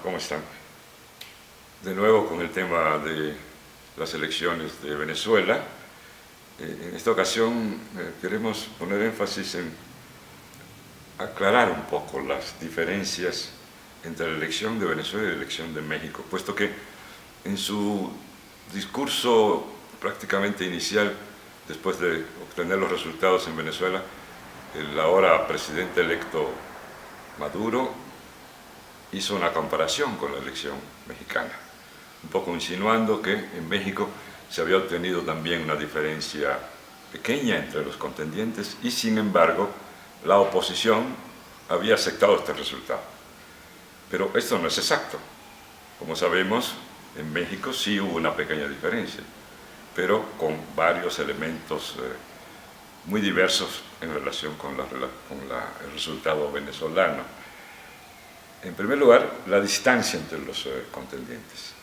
¿Cómo están? De nuevo con el tema de las elecciones de Venezuela. En esta ocasión queremos poner énfasis en aclarar un poco las diferencias entre la elección de Venezuela y la elección de México, puesto que en su discurso prácticamente inicial, después de obtener los resultados en Venezuela, el ahora presidente electo Maduro hizo una comparación con la elección mexicana, un poco insinuando que en México se había obtenido también una diferencia pequeña entre los contendientes y, sin embargo, la oposición había aceptado este resultado. Pero esto no es exacto. Como sabemos, en México sí hubo una pequeña diferencia, pero con varios elementos muy diversos en relación con el resultado venezolano. En primer lugar, la distancia entre los contendientes.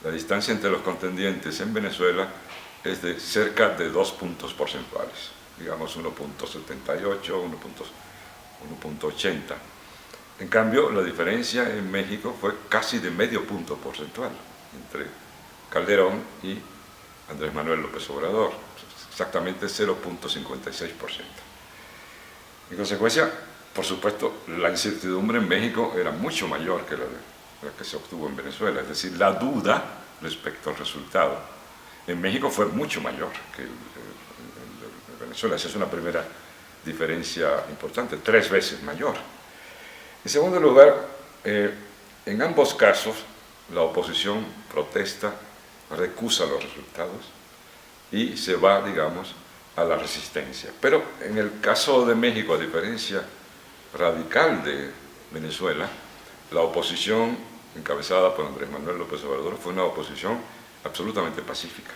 La distancia entre los contendientes en Venezuela es de cerca de 2 puntos porcentuales, digamos 1.78, 1.80. En cambio, la diferencia en México fue casi de medio punto porcentual entre Calderón y Andrés Manuel López Obrador, exactamente 0.56%. En consecuencia, por supuesto, la incertidumbre en México era mucho mayor que la que se obtuvo en Venezuela, es decir, la duda respecto al resultado en México fue mucho mayor que el de Venezuela. Esa es una primera diferencia importante, 3 veces mayor. En segundo lugar, en ambos casos la oposición protesta, recusa los resultados y se va, digamos, a la resistencia. Pero en el caso de México, a diferencia radical de Venezuela, la oposición encabezada por Andrés Manuel López Obrador fue una oposición absolutamente pacífica.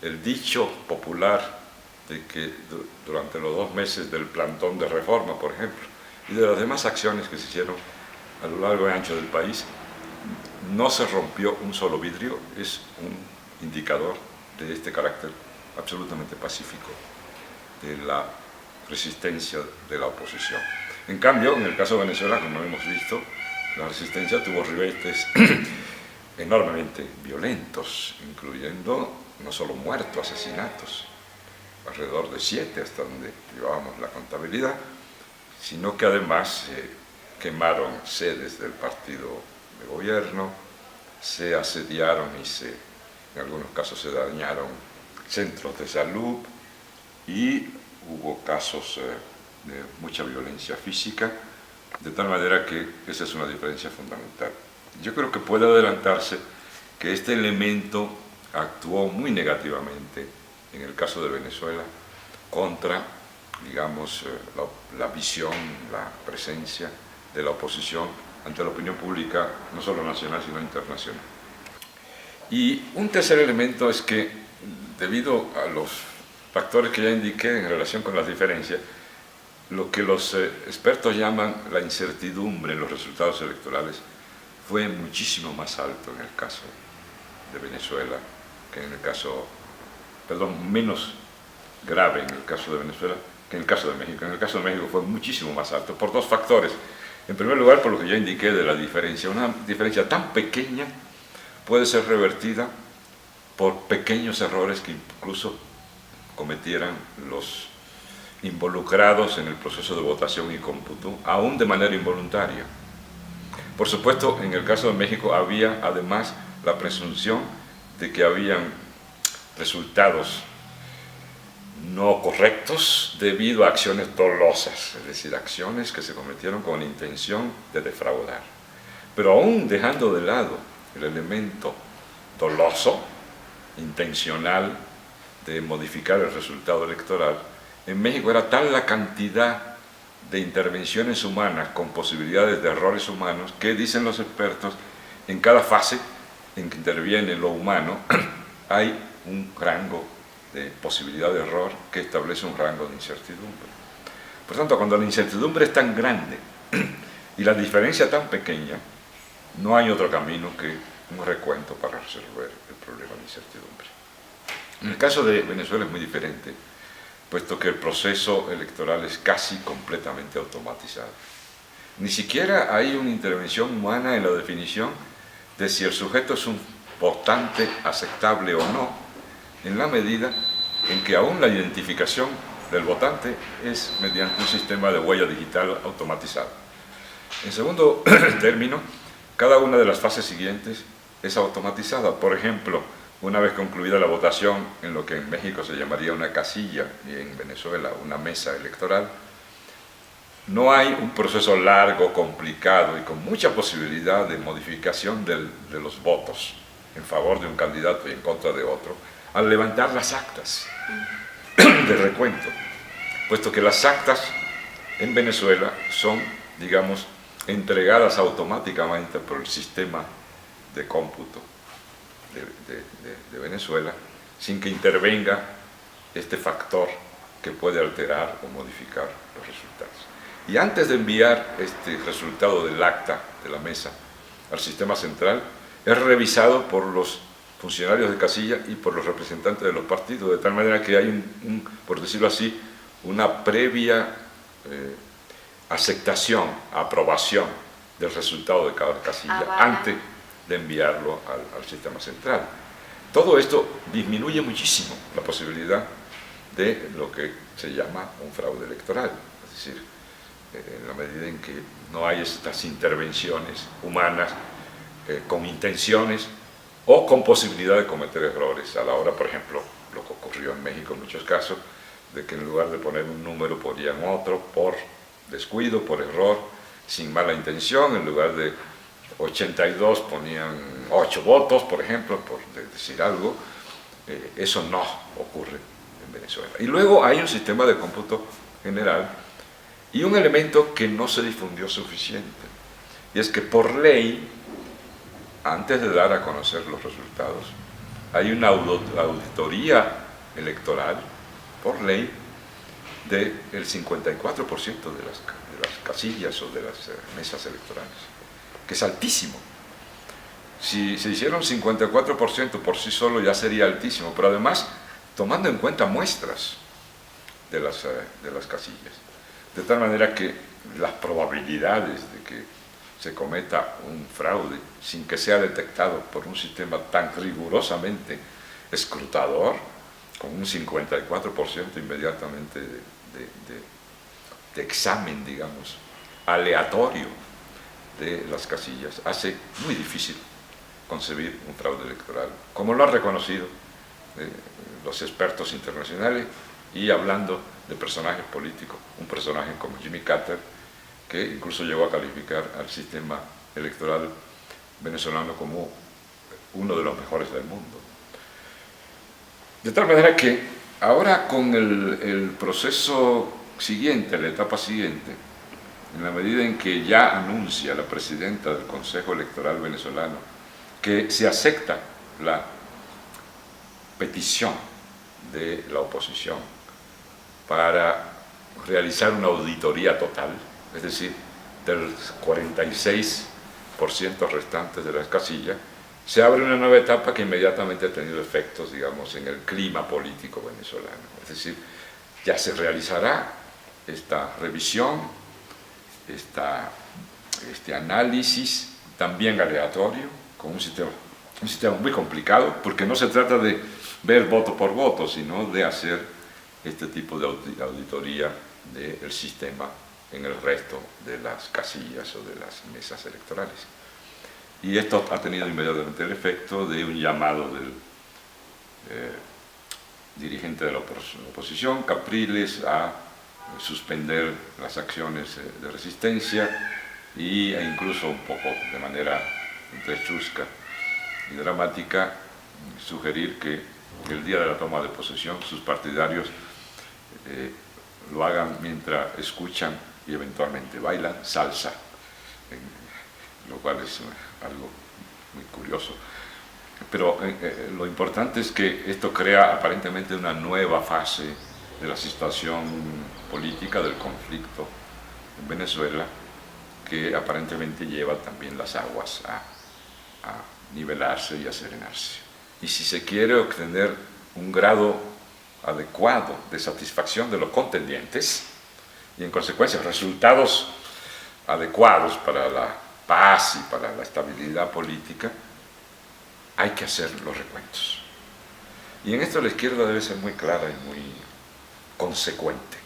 El dicho popular de que durante los 2 meses del plantón de reforma, por ejemplo, y de las demás acciones que se hicieron a lo largo y ancho del país, no se rompió un solo vidrio, es un indicador de este carácter absolutamente pacífico de la resistencia de la oposición. En cambio, en el caso de Venezuela, como hemos visto, la resistencia tuvo ribetes enormemente violentos, incluyendo no solo muertos, asesinatos, alrededor de 7 hasta donde llevábamos la contabilidad, sino que además quemaron sedes del partido de gobierno, se asediaron y en algunos casos se dañaron centros de salud y hubo casos de mucha violencia física, de tal manera que esa es una diferencia fundamental. Yo creo que puede adelantarse que este elemento actuó muy negativamente en el caso de Venezuela contra, digamos, la visión, la presencia de la oposición ante la opinión pública, no solo nacional, sino internacional. Y un tercer elemento es que, debido a los factores que ya indiqué en relación con las diferencias, lo que los expertos llaman la incertidumbre en los resultados electorales fue muchísimo más alto en el caso de Venezuela que en el caso, menos grave en el caso de Venezuela que en el caso de México. En el caso de México fue muchísimo más alto por 2 factores. En primer lugar, por lo que ya indiqué de la diferencia. Una diferencia tan pequeña puede ser revertida por pequeños errores que incluso cometieran los involucrados en el proceso de votación y cómputo, aún de manera involuntaria. Por supuesto, en el caso de México había además la presunción de que habían resultados no correctos debido a acciones dolosas, es decir, acciones que se cometieron con intención de defraudar. Pero aún dejando de lado el elemento doloso, intencional, de modificar el resultado electoral, en México era tal la cantidad de intervenciones humanas con posibilidades de errores humanos que, dicen los expertos, en cada fase en que interviene lo humano hay un rango de posibilidad de error que establece un rango de incertidumbre. Por tanto, cuando la incertidumbre es tan grande y la diferencia tan pequeña, no hay otro camino que un recuento para resolver el problema de incertidumbre. En el caso de Venezuela es muy diferente, puesto que el proceso electoral es casi completamente automatizado. Ni siquiera hay una intervención humana en la definición de si el sujeto es un votante aceptable o no, en la medida en que aún la identificación del votante es mediante un sistema de huella digital automatizado. En segundo término, cada una de las fases siguientes es automatizada. Por ejemplo, una vez concluida la votación en lo que en México se llamaría una casilla y en Venezuela una mesa electoral, no hay un proceso largo, complicado y con mucha posibilidad de modificación de los votos en favor de un candidato y en contra de otro, al levantar las actas de recuento, puesto que las actas en Venezuela son, digamos, entregadas automáticamente por el sistema de cómputo de Venezuela, sin que intervenga este factor que puede alterar o modificar los resultados. Y antes de enviar este resultado del acta de la mesa al sistema central, es revisado por los funcionarios de casilla y por los representantes de los partidos, de tal manera que hay, por decirlo así, una previa aceptación, aprobación del resultado de cada casilla antes de enviarlo al sistema central. Todo esto disminuye muchísimo la posibilidad de lo que se llama un fraude electoral, es decir, en la medida en que no hay estas intervenciones humanas con intenciones o con posibilidad de cometer errores a la hora, por ejemplo, lo que ocurrió en México en muchos casos, de que en lugar de poner un número ponían otro por descuido, por error, sin mala intención, en lugar de 82 ponían 8 votos, por ejemplo, por decir algo. Eso no ocurre en Venezuela. Y luego hay un sistema de cómputo general y un elemento que no se difundió suficiente, y es que por ley, antes de dar a conocer los resultados, hay una auditoría electoral, por ley, del 54% de las casillas o de las mesas electorales, que es altísimo. Si se hiciera un 54% por sí solo ya sería altísimo, pero además tomando en cuenta muestras de las casillas. De tal manera que las probabilidades de que se cometa un fraude sin que sea detectado por un sistema tan rigurosamente escrutador, con un 54% inmediatamente de examen, digamos, aleatorio de las casillas, hace muy difícil concebir un fraude electoral, como lo han reconocido los expertos internacionales, y hablando de personajes políticos, un personaje como Jimmy Carter, que incluso llegó a calificar al sistema electoral venezolano como uno de los mejores del mundo. De tal manera que ahora con el proceso siguiente, la etapa siguiente, en la medida en que ya anuncia la presidenta del Consejo Electoral venezolano que se acepta la petición de la oposición para realizar una auditoría total, es decir, del 46% restantes de las casillas, se abre una nueva etapa que inmediatamente ha tenido efectos, digamos, en el clima político venezolano. Es decir, ya se realizará esta revisión, este análisis, también aleatorio, con un sistema muy complicado, porque no se trata de ver voto por voto, sino de hacer este tipo de auditoría del sistema en el resto de las casillas o de las mesas electorales. Y esto ha tenido inmediatamente el efecto de un llamado del dirigente de la oposición, Capriles, a suspender las acciones de resistencia e incluso un poco de manera entre chusca y dramática sugerir que el día de la toma de posesión sus partidarios lo hagan mientras escuchan y eventualmente bailan salsa, lo cual es algo muy curioso. Pero lo importante es que esto crea aparentemente una nueva fase de la situación política del conflicto en Venezuela, que aparentemente lleva también las aguas a nivelarse y a serenarse. Y si se quiere obtener un grado adecuado de satisfacción de los contendientes y en consecuencia resultados adecuados para la paz y para la estabilidad política, hay que hacer los recuentos. Y en esto la izquierda debe ser muy clara y muy consecuente.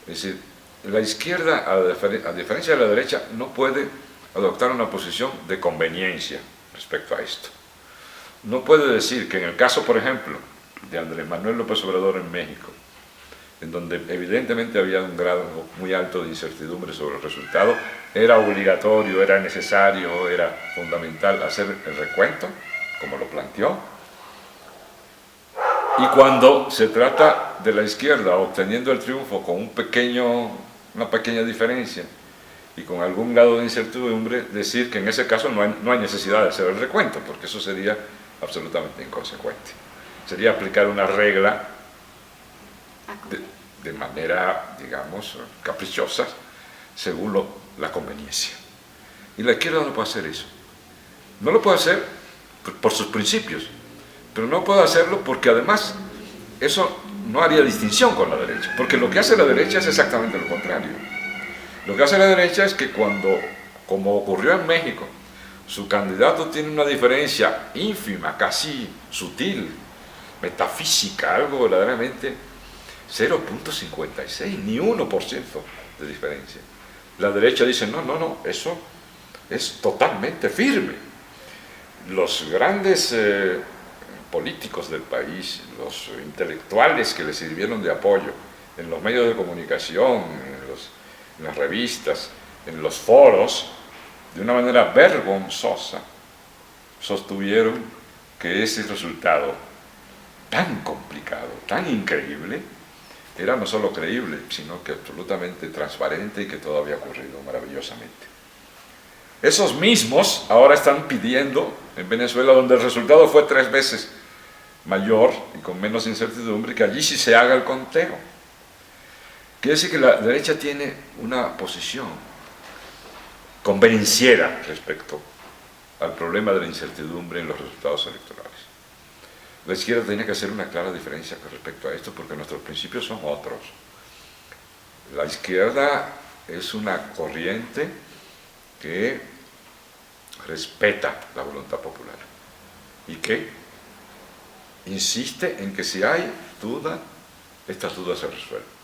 Es decir, la izquierda, a diferencia de la derecha, no puede adoptar una posición de conveniencia respecto a esto. No puede decir que en el caso, por ejemplo, de Andrés Manuel López Obrador en México, en donde evidentemente había un grado muy alto de incertidumbre sobre el resultado, era obligatorio, era necesario, era fundamental hacer el recuento, como lo planteó. Y cuando se trata de la izquierda obteniendo el triunfo con una pequeña diferencia y con algún grado de incertidumbre, decir que en ese caso no hay necesidad de hacer el recuento, porque eso sería absolutamente inconsecuente. Sería aplicar una regla de manera, digamos, caprichosa, según la conveniencia. Y la izquierda no puede hacer eso. No lo puede hacer por sus principios, pero no puede hacerlo porque además eso no haría distinción con la derecha, porque lo que hace la derecha es exactamente lo contrario. Lo que hace la derecha es que cuando, como ocurrió en México, su candidato tiene una diferencia ínfima, casi sutil, metafísica, algo verdaderamente 0.56, ni 1% de diferencia. La derecha dice, no, eso es totalmente firme. Los grandes políticos del país, los intelectuales que le sirvieron de apoyo en los medios de comunicación, en las revistas, en los foros, de una manera vergonzosa, sostuvieron que ese resultado tan complicado, tan increíble, era no solo creíble, sino que absolutamente transparente y que todo había ocurrido maravillosamente. Esos mismos ahora están pidiendo en Venezuela, donde el resultado fue 3 veces mayor y con menos incertidumbre, que allí sí se haga el conteo. Quiere decir que la derecha tiene una posición convenciera respecto al problema de la incertidumbre en los resultados electorales. La izquierda tiene que hacer una clara diferencia con respecto a esto, porque nuestros principios son otros. La izquierda es una corriente que respeta la voluntad popular y que insiste en que si hay duda, estas dudas se resuelven.